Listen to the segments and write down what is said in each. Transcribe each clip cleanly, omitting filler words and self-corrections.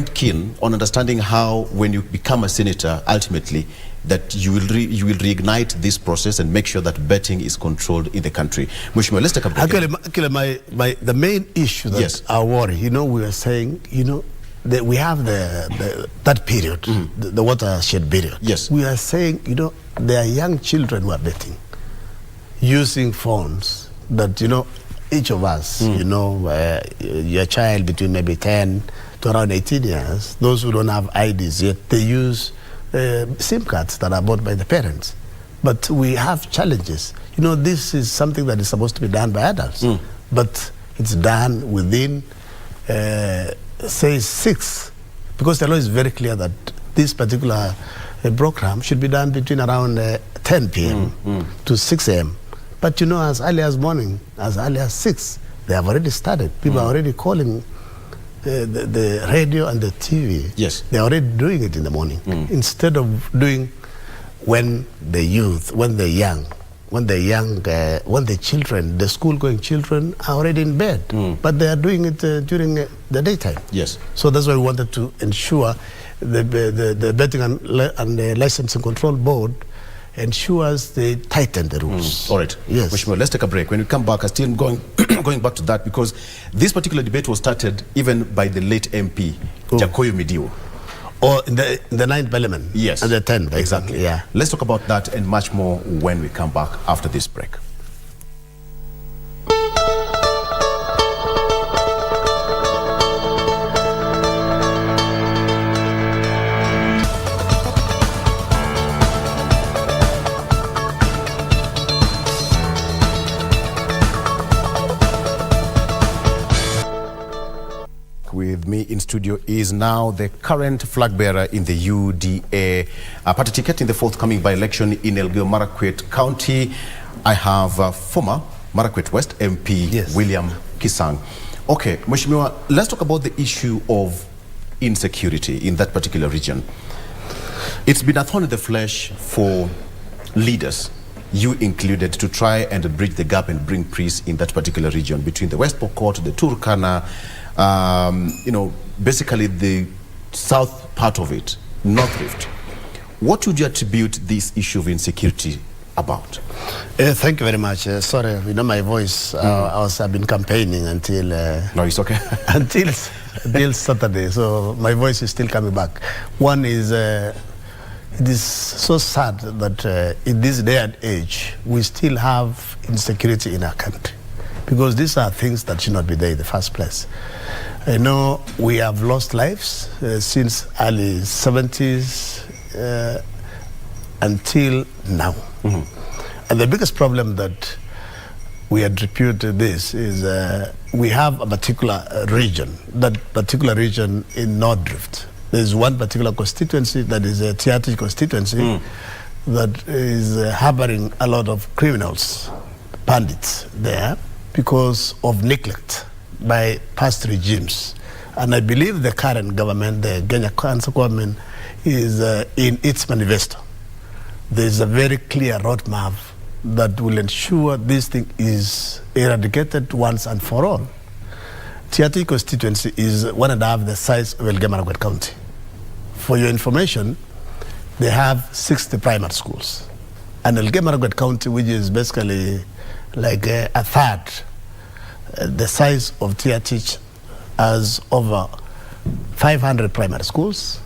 keen on understanding how, when you become a senator, ultimately, that you will reignite this process and make sure that betting is controlled in the country. Mheshimiwa, let's take a break. Actually, the main issue that yes. our worry, we were saying, that we have that period, the watershed period. Yes. We are saying, there are young children who are betting, using phones that, each of us, your child between maybe 10 to around 18 years, those who don't have IDs yet, they use SIM cards that are bought by the parents. But we have challenges. This is something that is supposed to be done by adults, but it's done within, say, 6, because the law is very clear that this particular program should be done between around 10 p.m. to 6 a.m. But as early as morning, as early as 6, they have already started. People are already calling the radio and the TV. Yes. They're already doing it in the morning. Instead of doing when the youth, when the children, the school-going children are already in bed. But they are doing it during the daytime. Yes. So that's why we wanted to ensure the Betting and the Licensing Control Board ensures they tighten the rules. All right. Yes. Mheshimiwa, let's take a break. When we come back, I'm still going back to that, because this particular debate was started even by the late MP, Jakoyo Midio. Or in the 9th Parliament. Yes. And the 10th. Exactly. Yeah. Let's talk about that and much more when we come back after this break. With me in studio is now the current flag bearer in the UDA party ticket in the forthcoming by-election in Elgeyo Marakwet County. I have former Marakwet West MP, yes, William Kisang. Okay, Mheshimiwa, let's talk about the issue of insecurity in that particular region. It's been a thorn in the flesh for leaders, you included, to try and bridge the gap and bring peace in that particular region between the West Pokot, the Turkana, basically the south part of it, North Rift. What would you attribute this issue of insecurity about? Thank you very much. Sorry, my voice, I've been campaigning until... no, it's okay. until Saturday, so my voice is still coming back. One is, it is so sad that in this day and age, we still have insecurity in our country, because these are things that should not be there in the first place. I know we have lost lives since early 70s until now. And the biggest problem that we attribute to this is we have a particular region, that particular region in North Rift. There's one particular constituency that is a TRT constituency that is harboring a lot of criminals, bandits there, because of neglect by past regimes. And I believe the current government, the Kenya Council government, is in its manifesto. There is a very clear roadmap that will ensure this thing is eradicated once and for all. TRT constituency is 1.5 the size of Elgeyo County. For your information, they have 60 primary schools. And Elgeyo County, which is basically like a third the size of TRT, has over 500 primary schools,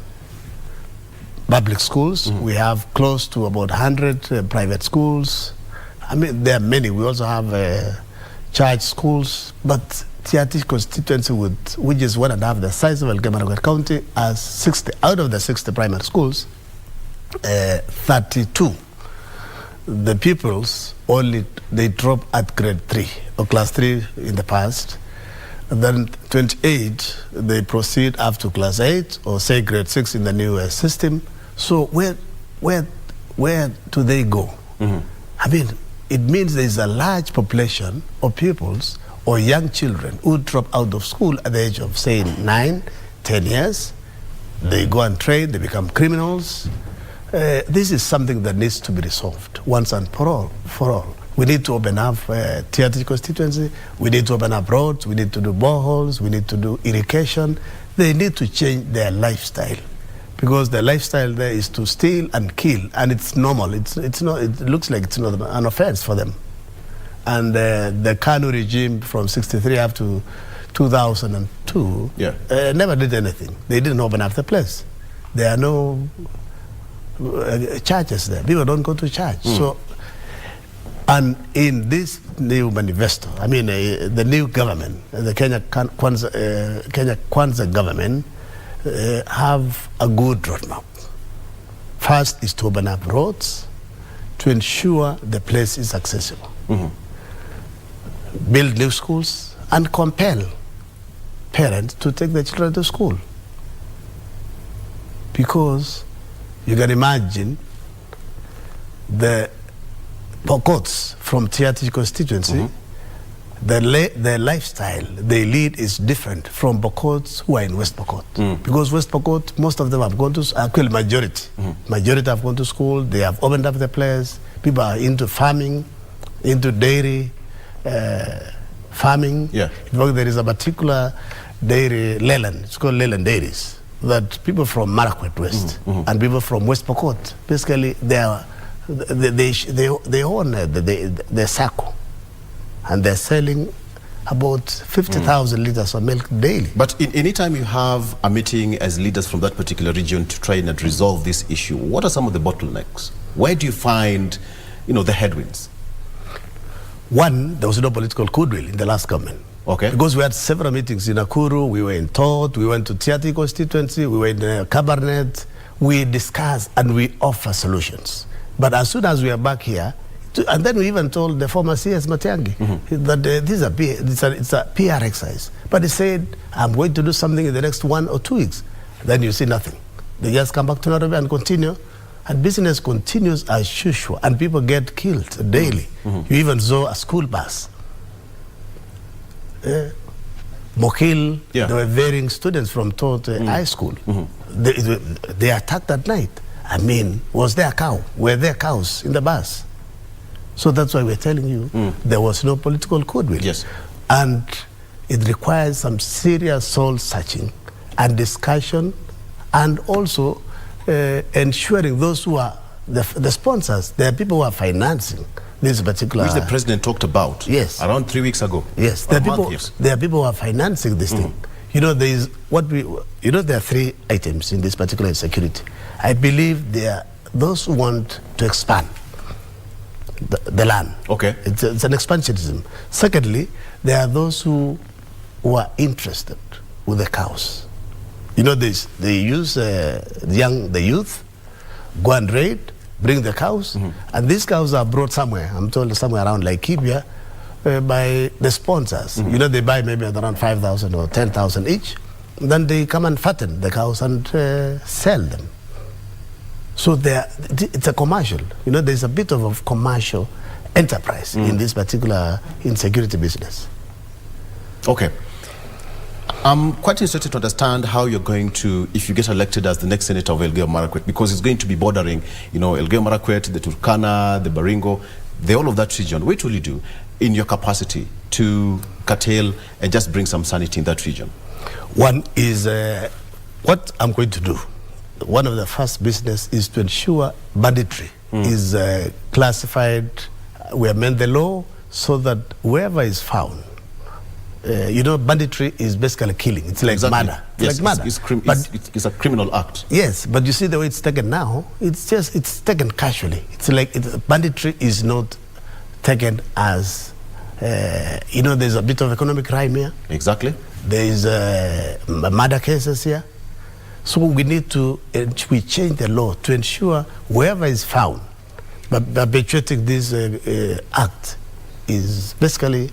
public schools. We have close to about 100 private schools. I mean, there are many. We also have church schools, but TRT constituency, which is 1.5 the size of Elgeyo County, has 60 out of the 60 primary schools. 32. The pupils only, they drop at grade 3 or class 3 in the past. And then 28, they proceed up to class 8 or say grade 6 in the new system. So where do they go? I mean, it means there is a large population of pupils or young children who drop out of school at the age of, say, 9, 10 years. They go and trade, they become criminals. This is something that needs to be resolved once and for all. We need to open up TRT constituency, we need to open up roads, we need to do boreholes, we need to do irrigation. They need to change their lifestyle, because the lifestyle there is to steal and kill, and it's normal. It's not. It looks like it's not an offense for them. And the Kanu regime from '63 up to 2002 never did anything. They didn't open up the place. There are no churches there. People don't go to church. So, and in this new manifesto, I mean, the new government, the Kenya Kwanza government, have a good roadmap. First is to open up roads to ensure the place is accessible. Build new schools and compel parents to take their children to school. Because you can imagine the Pokots from TRT constituency, their lifestyle they lead is different from Pokots who are in West Pokot. Because West Pokot, most of them have gone to, actually majority have gone to school, they have opened up the place, people are into farming, into dairy, farming. In fact, there is a particular dairy, Leland, it's called Leland Dairies, that people from Marakwet West and people from West Pokot, basically they own the circle, and they're selling about 50,000 liters of milk daily. But any time you have a meeting as leaders from that particular region to try and resolve this issue, what are some of the bottlenecks? Where do you find, the headwinds? One, there was no political goodwill in the last government. Okay. Because we had several meetings in Nakuru, we were in Tot, we went to TRT constituency, we were in Cabernet, we discussed and we offer solutions. But as soon as we are back here, and then we even told the former CS Matiangi that it's a PR exercise. But he said, I'm going to do something in the next 1 or 2 weeks. Then you see nothing. They just come back to Nairobi and continue. And business continues as usual, and people get killed daily. You even saw a school bus. Mokil, there were varying students from Tot High School. They attacked at night. I mean, was there a cow? Were there cows in the bus? So that's why we're telling you there was no political goodwill. Yes. And it requires some serious soul searching and discussion, and also ensuring those who are the sponsors, there are people who are financing this particular... Which the president talked about around 3 weeks ago. Yes, there are people who are financing this thing. There are 3 items in this particular insecurity. I believe there are those who want to expand the land. Okay. It's an expansionism. Secondly, there are those who are interested with the cows. They use the youth, go and raid, bring the cows, and these cows are brought somewhere, I'm told somewhere around Laikipia, by the sponsors. They buy maybe at around 5,000 or 10,000 each. Then they come and fatten the cows and sell them. So it's a commercial. There's a bit of a commercial enterprise in this particular insecurity business. Okay. I'm quite interested to understand how you're going to, if you get elected as the next senator of Elgeyo Marakwet, because it's going to be bordering, Elgeyo Marakwet, the Turkana, the Baringo, all of that region. What will you do in your capacity to curtail and just bring some sanity in that region? One is what I'm going to do. One of the first business is to ensure banditry is classified. We amend the law so that whoever is found, banditry is basically killing. It's like murder. Yes, like murder. It's a criminal act. Yes, but you see the way it's taken now, it's taken casually. It's like banditry is not taken as, there's a bit of economic crime here. Exactly. There is murder cases here. So we need to, we change the law to ensure whoever is found perpetuating this act is basically,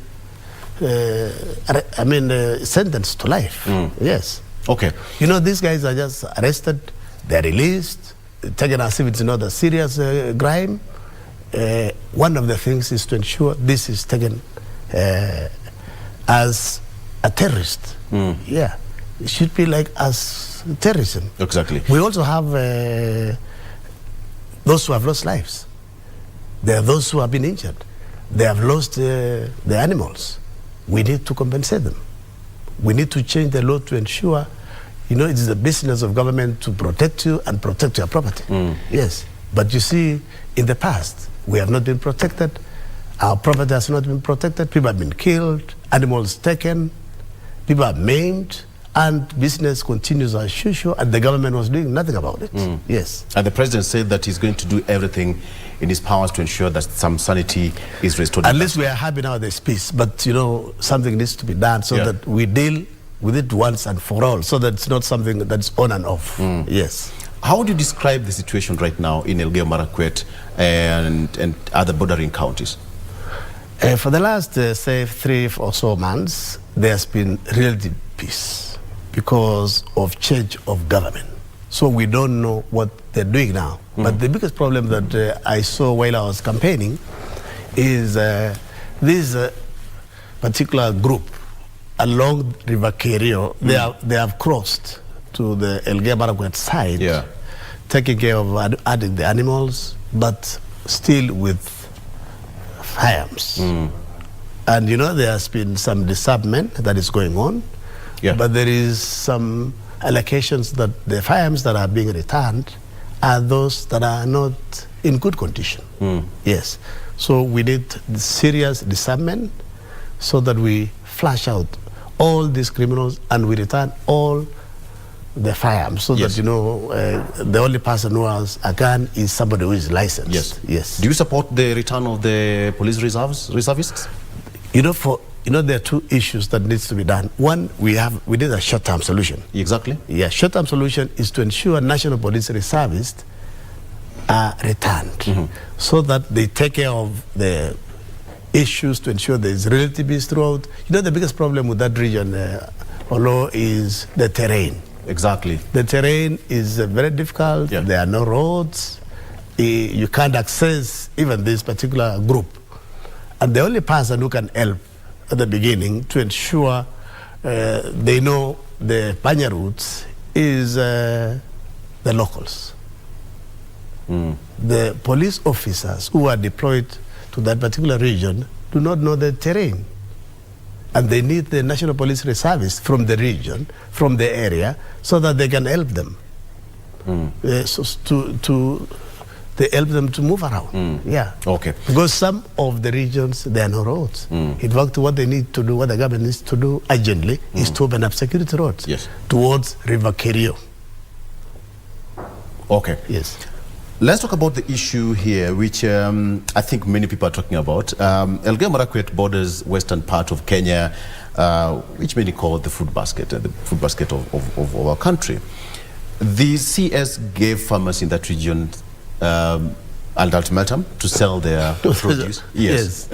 sentenced to life. Yes. Okay. These guys are just arrested, they're released, taken as if it's not a serious crime. One of the things is to ensure this is taken as a terrorist. Yeah. It should be like as terrorism. Exactly. We also have those who have lost lives. There are those who have been injured. They have lost the animals. We need to compensate them. We need to change the law to ensure You know, it is the business of government to protect you and protect your property. Yes. But you see, in the past, we have not been protected. Our property has not been protected. People have been killed, animals taken, people are maimed, and business continues as usual, and the government was doing nothing about it. Yes. And the president said that he's going to do everything in his powers to ensure that some sanity is restored. At least we are happy now there's peace, but you know, something needs to be done so that we deal with it once and for all, so that it's not something that's on and off. Yes. How would you describe the situation right now in Elgeyo, Marakwet, and other bordering counties? For the last, say, 3 or so months, there's been relative peace because of change of government. So we don't know what they're doing now. But the biggest problem that I saw while I was campaigning is this particular group along River Kerio, they have crossed to the Elgeyo Marakwet side, taking care of adding the animals, but still with firearms. And you know, there has been some disarmament that is going on, but there is some allocations that the firearms that are being returned are those that are not in good condition. Yes. So we need serious disarmament so that we flush out all these criminals and we return all the firearms, so that, you know, the only person who has a gun is somebody who is licensed. Yes. Do you support the return of the police reservists? You know, there are 2 issues that needs to be done. One, we need a short-term solution. Exactly. Yeah, short-term solution is to ensure national police reservists are returned, so that they take care of the issues to ensure there is relative peace throughout. You know, the biggest problem with that region, Oloo, is the terrain. Exactly. The terrain is very difficult. There are no roads. You can't access even this particular group. And the only person who can help at the beginning to ensure they know the Panya routes is the locals. The police officers who are deployed to that particular region do not know the terrain. And they need the National Police Reservists from the region, from the area, so that they can help them. They help them to move around. Okay. Because some of the regions, there are no roads. In fact, what they need to do, what the government needs to do urgently, is to open up security roads towards River Kerio. Okay. Yes. Let's talk about the issue here, which I think many people are talking about. Elgeyo Marakwet borders western part of Kenya, which many call the food basket of our country. The CS gave farmers in that region an ultimatum to sell their produce. Yes.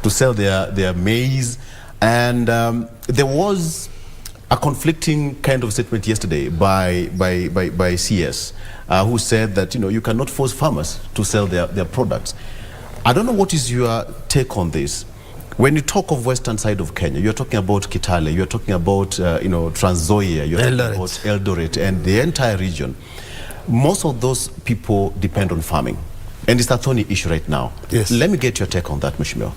To sell their maize. And there was a conflicting kind of statement yesterday by CS, who said that, you know, you cannot force farmers to sell their products. I don't know, what is your take on this? When you talk of western side of Kenya, you're talking about Kitale, you're talking about you know, Trans Nzoia, you're talking about Eldoret, and the entire region. Most of those people depend on farming, and it's a thorny issue right now. Yes. Let me get your take on that, Mheshimiwa.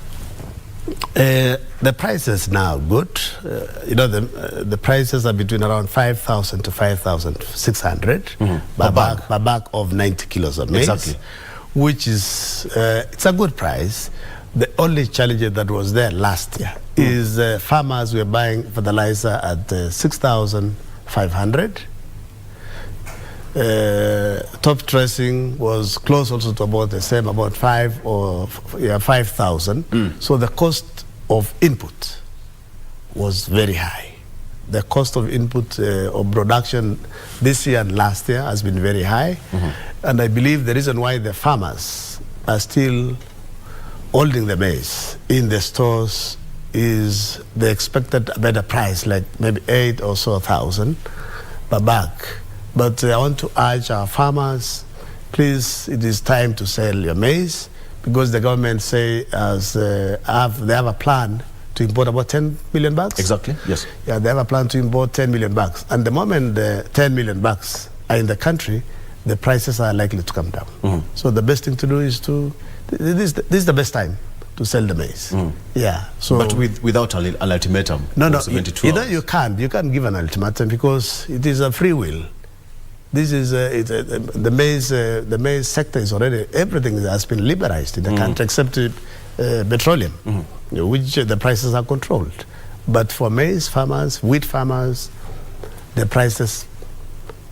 The prices now good. You know, the prices are between around 5,000 to 5,600 per bag of 90 kilos of maize, which is it's a good price. The only challenge that was there last year is farmers were buying fertilizer at 6,500. Top dressing was close also to about the same, about 5,000. So the cost of input was very high. The cost of input of production this year and last year has been very high. And I believe the reason why the farmers are still holding the maize in the stores is they expected a better price, like maybe 8,000 or so per bag. But I want to urge our farmers, please, it is time to sell your maize, because the government say they have a plan to import about 10 million bags. Exactly, yes. Yeah, they have a plan to import 10 million bags. And the moment the 10 million bags are in the country, the prices are likely to come down. So the best thing to do is this is the best time to sell the maize. Yeah. So, but without an ultimatum. No, of 72 you know, hours. you can't give an ultimatum because it is a free will. This is the maize sector is already, everything has been liberalized in the country except petroleum, which the prices are controlled. But for maize farmers, wheat farmers, the prices,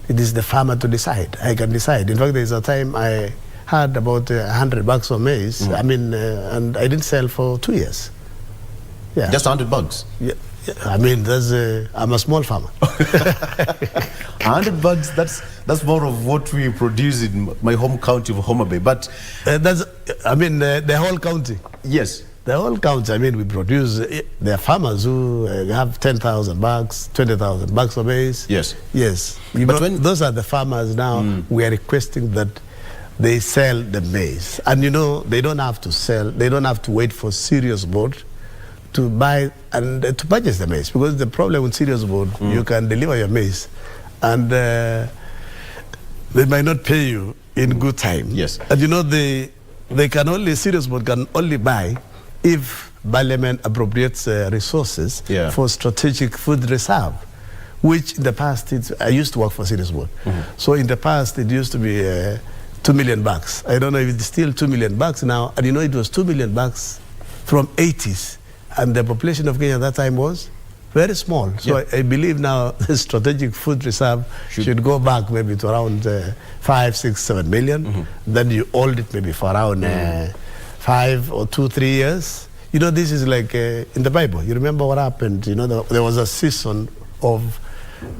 it is the farmer to decide. I can decide. In fact, there's a time I had about $100 of maize. I mean, and I didn't sell for 2 years. Yeah. Just $100? Yeah. I mean, I'm a small farmer. $100, that's more of what we produce in my home county of Homa Bay. But the whole county. Yes. The whole county, I mean, we produce, there are farmers who have $10,000, $20,000 of maize. Yes. Yes. But those are the farmers now, we are requesting that they sell the maize. And you know, they don't have to sell, they don't have to wait for serious board to buy and to purchase the maize. Because the problem with serious board, you can deliver your maize and they might not pay you in good time. Yes. And you know, serious board can only buy if Parliament appropriates resources for strategic food reserve, which in the past, I used to work for Serious Board. So in the past, it used to be $2 million. I don't know if it's still $2 million now. And you know, it was $2 million from 80s. And the population of Kenya at that time was very small. So I believe now the strategic food reserve should go back maybe to around 5, 6, 7 million. Then you hold it maybe for around 5 or 2, 3 years. You know, this is like in the Bible. You remember what happened? You know, there was a season of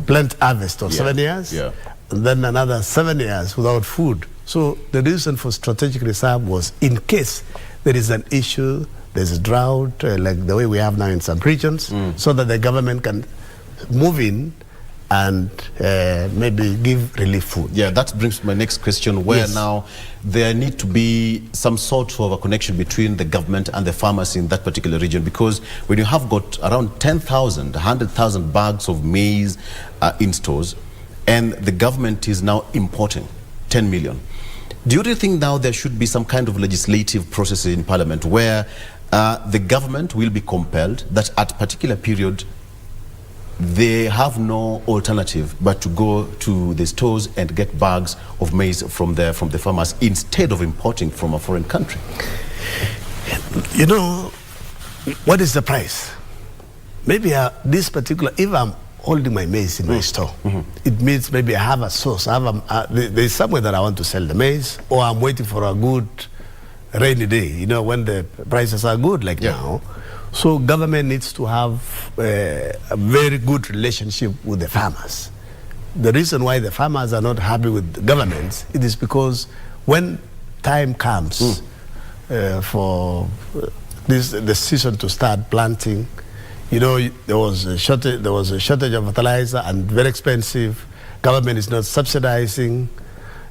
plant harvest of 7 years, and then another 7 years without food. So the reason for strategic reserve was in case there is an issue, there's a drought, like the way we have now in some regions, so that the government can move in and maybe give relief food. Yeah, that brings my next question, where now there need to be some sort of a connection between the government and the farmers in that particular region, because when you have got around 10,000, 100,000 bags of maize in stores, and the government is now importing 10 million, do you really think now there should be some kind of legislative process in Parliament where the government will be compelled that at a particular period they have no alternative but to go to the stores and get bags of maize from the farmers instead of importing from a foreign country? You know, what is the price? Maybe this particular, if I'm holding my maize in my store, it means maybe I have a source. There's somewhere that I want to sell the maize, or I'm waiting for a good rainy day, you know, when the prices are good like now. So government needs to have a very good relationship with the farmers. The reason why the farmers are not happy with governments, it is because when time comes for the season to start planting, you know, there was a shortage of fertilizer and very expensive. Government is not subsidizing.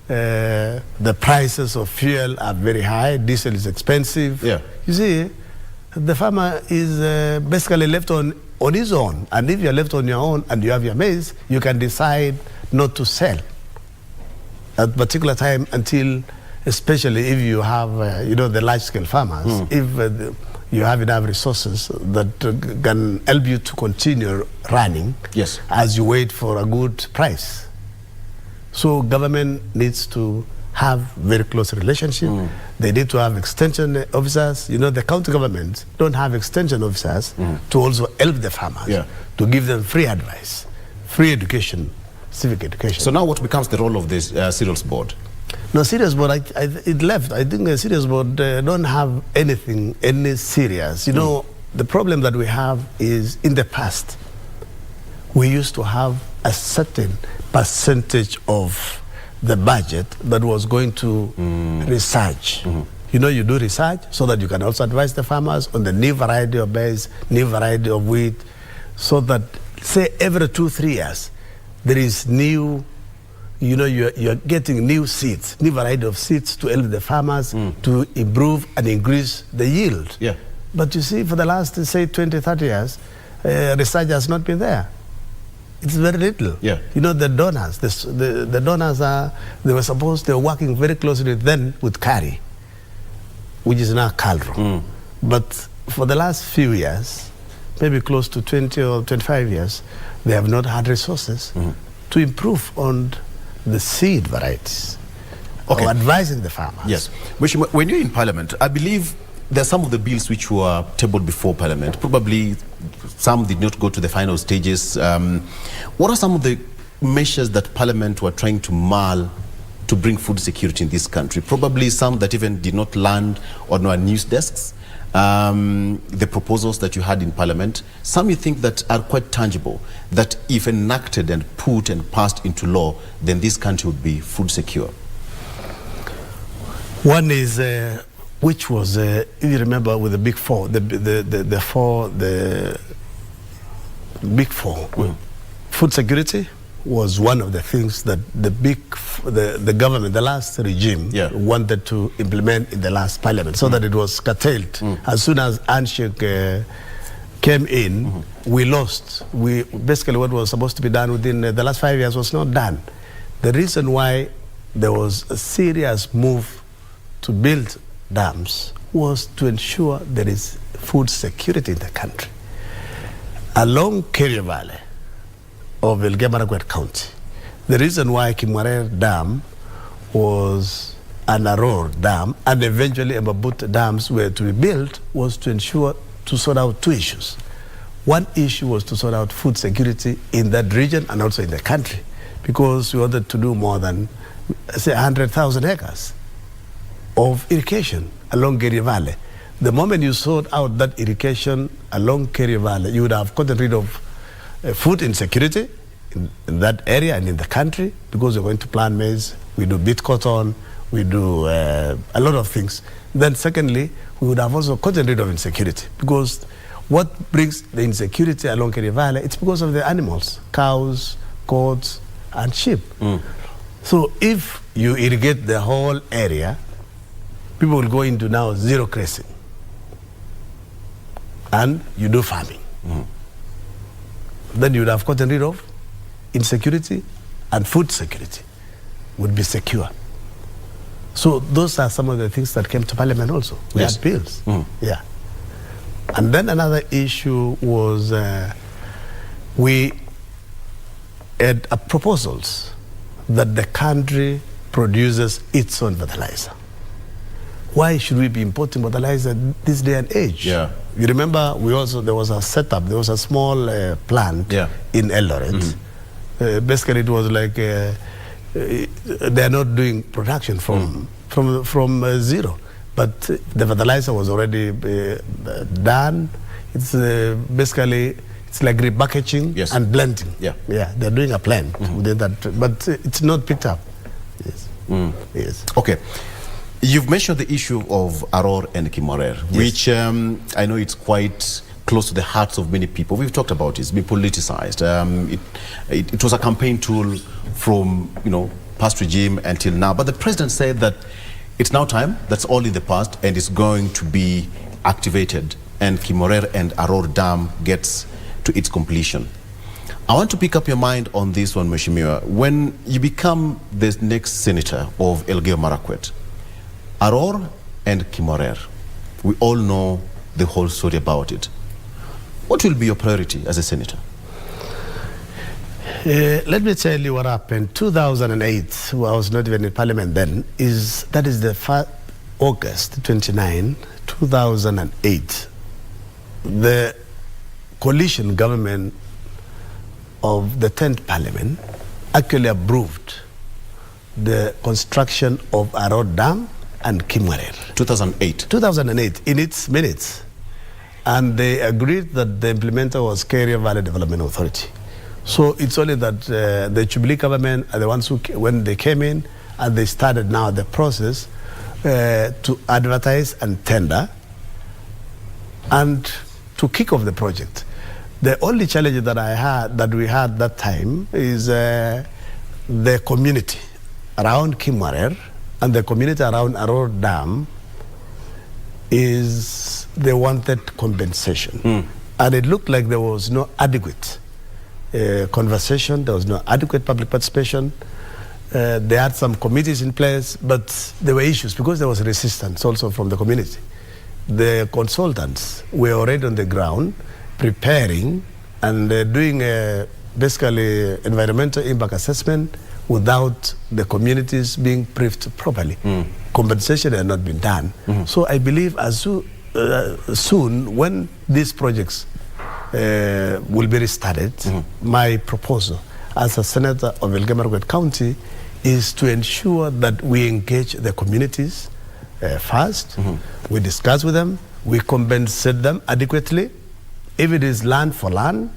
The prices of fuel are very high. Diesel is expensive. You see, the farmer is basically left on his own. And if you're left on your own and you have your maize, you can decide not to sell at a particular time until, especially if you have, you know, the large-scale farmers, if you have enough resources that can help you to continue running as you wait for a good price. So government needs to have very close relationship. They need to have extension officers. You know, the county governments don't have extension officers to also help the farmers, to give them free advice, free education, civic education. So now what becomes the role of this cereals board? No, serious board, it left. I think the serious board don't have any serious. You know, the problem that we have is in the past, we used to have a certain percentage of the budget that was going to research. You know, you do research so that you can also advise the farmers on the new variety of maize, new variety of wheat, so that, say, every 2-3 years, there is new, you know, you're getting new seeds, new variety of seeds to help the farmers to improve and increase the yield. But you see, for the last, say, 20-30 years, research has not been there. It's very little. You know, the donors, the donors they were working very closely then with CARI, which is now CALRO. But for the last few years, maybe close to 20 or 25 years, they have not had resources to improve on the seed varieties. Okay. Or advising the farmers. Yes. When you're in Parliament, I believe there are some of the bills which were tabled before Parliament. Probably some did not go to the final stages. What are some of the measures that Parliament were trying to mull to bring food security in this country? Probably some that even did not land on our news desks. The proposals that you had in Parliament, some you think that are quite tangible, that if enacted and put and passed into law, then this country would be food secure. One is, which was, if you remember, with the big four, the big four. Food security was one of the things that the government, the last regime, wanted to implement in the last Parliament, so that it was curtailed. As soon as Anshik came in, we lost. Basically what was supposed to be done within the last 5 years was not done. The reason why there was a serious move to build dams was to ensure there is food security in the country. Along Kerio Valley of Elgeyo Marakwet County, the reason why Kimwarer Dam was an Aror Dam and eventually Mbabut dams were to be built was to ensure to sort out two issues. One issue was to sort out food security in that region and also in the country, because we wanted to do more than, say, 100,000 acres of irrigation along Kerio Valley. The moment you sort out that irrigation along Kerio Valley, you would have gotten rid of food insecurity in that area and in the country, because we're going to plant maize, we do beet cotton, we do a lot of things. Then secondly, we would have also gotten rid of insecurity, because what brings the insecurity along Kerio Valley, it's because of the animals, cows, goats, and sheep. So if you irrigate the whole area, people will go into now zero grazing, and you do farming. Then you would have gotten rid of insecurity, and food security would be secure. So those are some of the things that came to Parliament also. We had bills. Yeah. And then another issue was we had proposals that the country produces its own fertilizer. Why should we be importing fertilizer this day and age? You remember, there was a setup, there was a small plant in Eldoret. Basically, it was like they're not doing production from zero, but the fertilizer was already done. It's basically it's like repackaging and blending. They're doing a plant within that, but it's not picked up. Yes. Okay. You've mentioned the issue of Aror and Kimwarer, which I know it's quite close to the hearts of many people. We've talked about it. It's been politicized. It was a campaign tool from past regime until now. But the president said that it's now time. That's all in the past, and it's going to be activated. And Kimwarer and Aror Dam gets to its completion. I want to pick up your mind on this one, Mheshimiwa. When you become the next senator of Elgeyo Marakwet, Aror and Kimwarer, we all know the whole story about it. What will be your priority as a senator? Let me tell you what happened. 2008, I was not even in Parliament then, that is the August 29, 2008. The coalition government of the 10th Parliament actually approved the construction of Aror Dam and Kimwarer. 2008? 2008, in its minutes. And they agreed that the implementer was Kerio Valley Development Authority. So it's only that the Jubilee government are the ones who, when they came in, and they started now the process to advertise and tender and to kick off the project. The only challenge that we had that time is the community around Kimwarer and the community around Aror Dam is they wanted compensation. And it looked like there was no adequate conversation, there was no adequate public participation. They had some committees in place, but there were issues because there was resistance also from the community. the consultants were already on the ground preparing and doing basically environmental impact assessment without the communities being briefed properly. Compensation had not been done. So I believe as soon when these projects will be restarted, my proposal as a senator of Elgeyo County is to ensure that we engage the communities first. We discuss with them, we compensate them adequately. If it is land for land,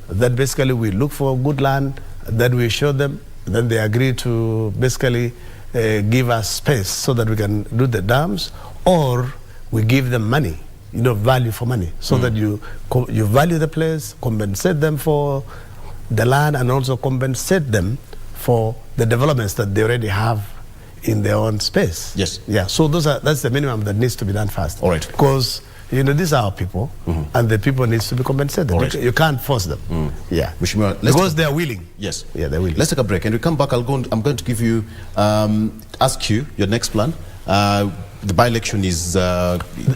that basically we look for good land, that we show them, then they agree to basically give us space so that we can do the dams, or we give them money, value for money, so that you value the place, compensate them for the land, and also compensate them for the developments that they already have in their own space. Yes. Yeah. So that's the minimum that needs to be done first. All right. Because these are our people, and the people needs to be compensated. All right. You can't force them. Yeah. Because they are willing. Yes. Yeah, they're willing. Let's take a break, and we come back. I'm going to give you, ask you your next plan. The by-election is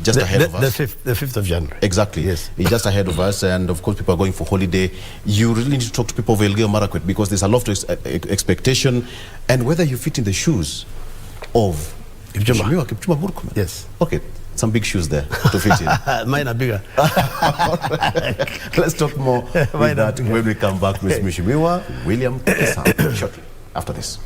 just ahead of us. The 5th of January. Exactly. Yes. It's just ahead of us, and of course people are going for holiday. You really need to talk to people of Elgeyo Marakwet, because there's a lot of expectation, and whether you fit in the shoes of Kipchumba Murkomen. Yes. Okay, some big shoes there to fit in. Mine are bigger. Let's talk more with that when we come back with Mheshimiwa William Kisang shortly after this.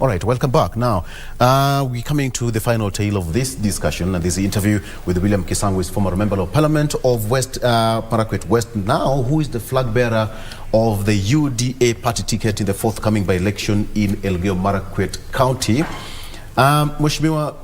All right, welcome back. Now, we're coming to the final tail of this discussion and this interview with William Kisang, who is former Member of Parliament of West Marakwet West, now who is the flag bearer of the UDA party ticket in the forthcoming by-election in Elgeyo Marakwet County. Mheshimiwa,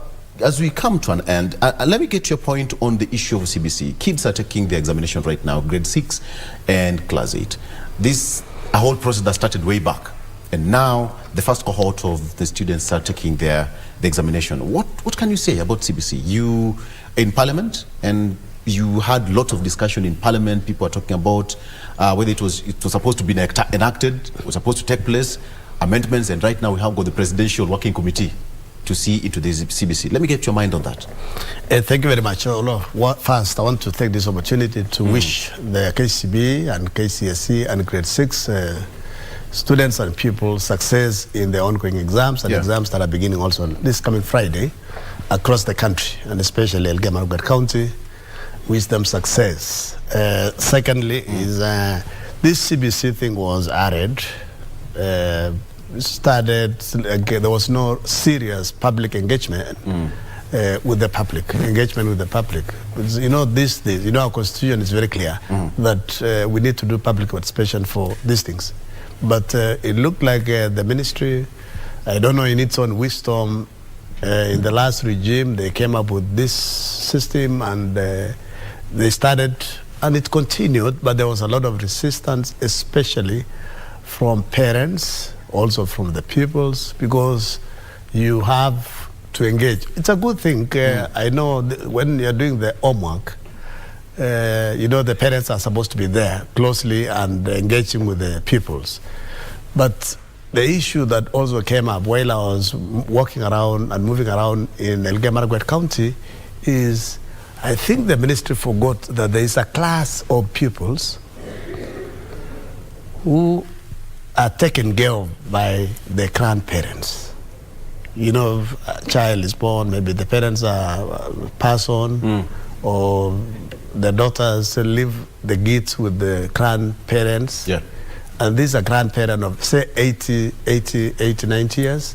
as we come to an end, let me get your point on the issue of CBC. Kids are taking the examination right now, grade 6 and class 8. This a whole process that started way back. And now the first cohort of the students are taking the examination. What can you say about CBC? You in Parliament, and you had a lot of discussion in Parliament. People are talking about whether it was supposed to be enacted, it was supposed to take place, amendments, and right now we have got the Presidential Working Committee to see into the CBC. Let me get your mind on that. Thank you very much, Oloo. First, I want to take this opportunity to wish the KCB and KCSE and grade 6 students and pupils success in their ongoing exams and exams that are beginning also this coming Friday across the country, and especially Elgeyo County. Wish them success. Secondly, is this CBC thing was added. There was no serious public engagement with the public. These days, our constitution is very clear that we need to do public participation for these things. But it looked like the ministry, I don't know, in its own wisdom, in the last regime, they came up with this system, and they started, and it continued, but there was a lot of resistance, especially from parents, also from the pupils, because you have to engage. It's a good thing. I know when you're doing the homework, the parents are supposed to be there closely and engaging with the pupils. But the issue that also came up while I was walking around and moving around in Elgeyo County is, I think the ministry forgot that there is a class of pupils who are taken care of by their grandparents. A child is born, maybe the parents are pass on, or the daughters leave the kids with the grandparents. Yeah. And these are grandparents of, say, 80, 90 years.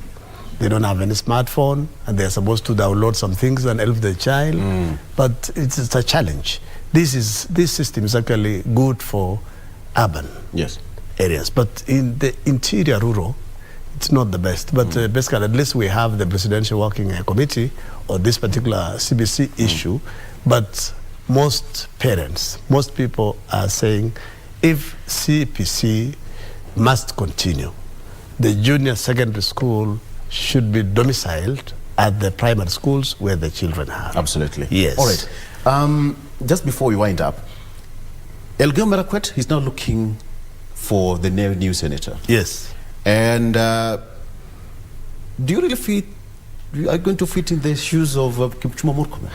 They don't have any smartphone, and they're supposed to download some things and help the child. But it's a challenge. This system is actually good for urban areas. But in the interior rural, it's not the best. But basically, at least we have the Presidential Working Committee on this particular CBC issue. But most parents, most people are saying, if CPC must continue, the junior secondary school should be domiciled at the primary schools where the children are. Absolutely. Yes. All right. Just before we wind up, Elgeyo Marakwet is now looking for the new senator. Yes. And do you really feel you are going to fit in the shoes of Kipchumba Murkomen?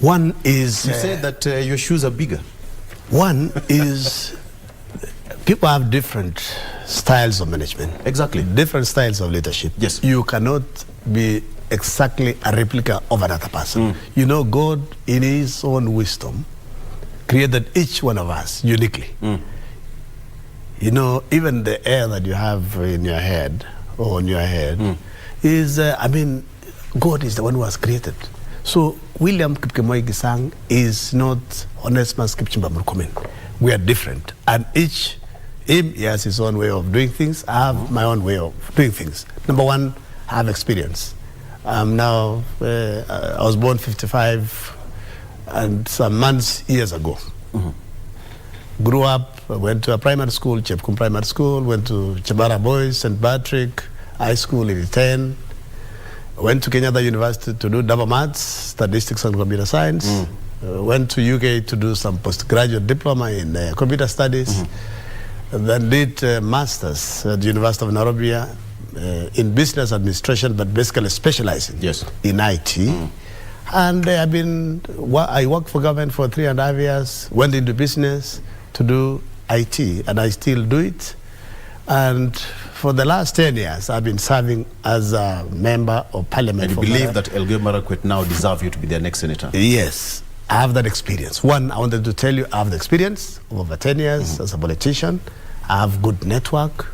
One is... You said that your shoes are bigger. One is... People have different styles of management. Exactly. Different styles of leadership. Yes. You cannot be exactly a replica of another person. You know, God, in his own wisdom, created each one of us uniquely. You know, even the air that you have in your head, or on your head, is, I mean, God is the one who has created. So, William Kipkemoi Kisang is not Onesmus Kipchumba Murkomen. We are different. And him, he has his own way of doing things. I have my own way of doing things. Number one, I have experience. Now, I was born 55 and some months, years ago. Grew up, went to a primary school, Chepkum Primary School, went to Chabara Boys, St. Patrick High School in 10. Went to Kenyatta University to do double maths, statistics and computer science. Went to UK to do some postgraduate diploma in computer studies. Then did masters at the University of Nairobi in business administration, but basically specializing in IT. And I worked for government for 3.5 years, went into business to do IT, and I still do it. And for the last 10 years, I've been serving as a member of parliament. And you believe that Elgeyo Marakwet now deserve you to be their next senator? Yes, I have that experience. One, I wanted to tell you, I have the experience of over 10 years as a politician. I have good network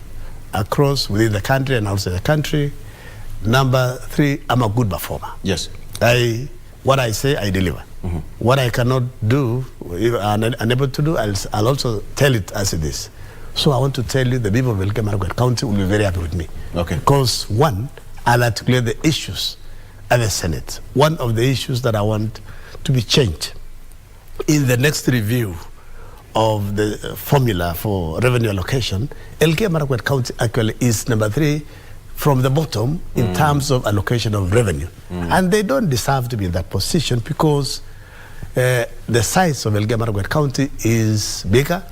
across within the country and outside the country. Number three, I'm a good performer. Yes. What I say, I deliver. What I cannot do, if I'm unable to do, I'll also tell it as it is. So I want to tell you, the people of Elgeyo Marakwet County will be very happy with me. Okay. Because one, I'll articulate the issues at the Senate. One of the issues that I want to be changed in the next review of the formula for revenue allocation, Elgeyo Marakwet County actually is number 3 from the bottom in terms of allocation of revenue. And they don't deserve to be in that position because the size of Elgeyo Marakwet County is bigger,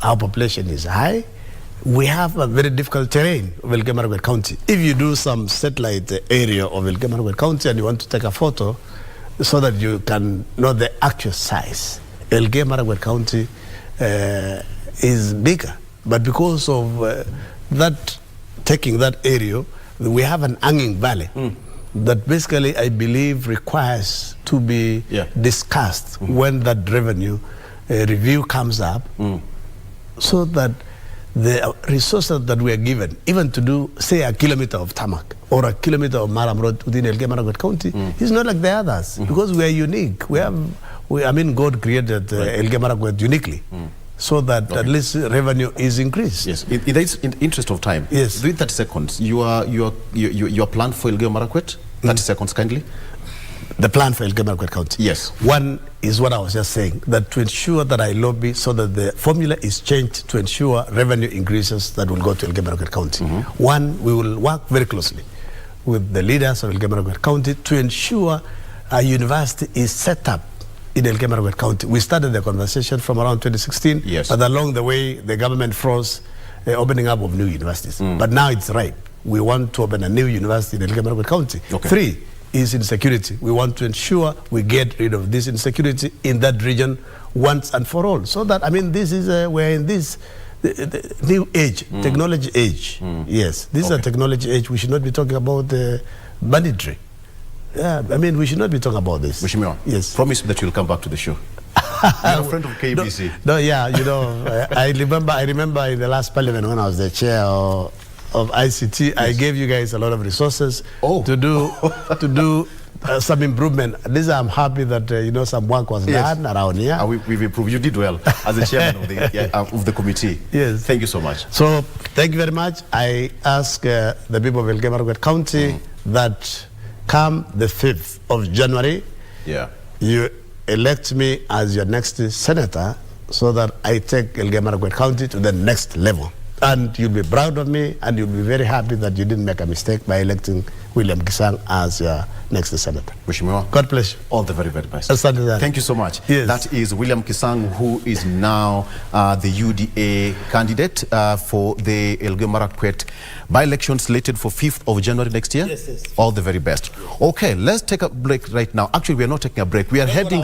our population is high, we have a very difficult terrain of Elgeyo Marakwet County. If you do some satellite area of Elgeyo Marakwet County and you want to take a photo so that you can know the actual size, Elgeyo Marakwet County is bigger. But because of taking that area, we have an hanging valley that basically I believe requires to be discussed when that revenue review comes up, so that the resources that we are given, even to do, say, a kilometer of tarmac or a kilometer of Maram Road within Elgeyo Marakwet County, is not like the others, because we are unique. God created Elgeyo Marakwet uniquely, so that at least revenue is increased. Yes, in the interest of time, within 30 seconds, your plan for Elgeyo Marakwet, 30 seconds kindly. The plan for Elgeyo Marakwet County. Yes. One is what I was just saying, that to ensure that I lobby so that the formula is changed to ensure revenue increases that will go to Elgeyo Marakwet County. One, we will work very closely with the leaders of Elgeyo Marakwet County to ensure a university is set up in Elgeyo Marakwet County. We started the conversation from around 2016, but along the way, the government froze opening up of new universities. But now it's right. We want to open a new university in Elgeyo Marakwet County. Okay. 3 is insecurity. We want to ensure we get rid of this insecurity in that region once and for all. So that, this is, we're in this the new age, technology age. Yes, this is a technology age. We should not be talking about banditry. Yeah, we should not be talking about this. Mheshimiwa, yes. Promise that you'll come back to the show. You're a friend of KBC. I remember in the last parliament when I was the chair of ICT, I gave you guys a lot of resources to do some improvement. This I'm happy that some work was done around here. We've improved. You did well as the chairman of the committee. Yes. Thank you so much. So thank you very much. I ask the people of Elgeyo Marakwet County that come the 5th of January, you elect me as your next senator so that I take Elgeyo Marakwet County to the next level. And you'll be proud of me, and you'll be very happy that you didn't make a mistake by electing William Kisang as your next senator. Mheshimiwa, God bless you. all the very, very best. Thank you so much. Yes. That is William Kisang, who is now the UDA candidate for the Elgeyo Marakwet by-election slated for 5th of January next year. Yes, yes. All the very best. Okay, let's take a break right now. Actually, we are not taking a break. We are heading...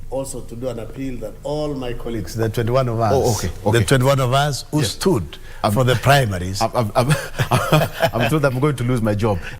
Also to do an appeal that all my colleagues, the 21 of us, okay. the 21 of us who stood for the primaries. I'm told I'm going to lose my job.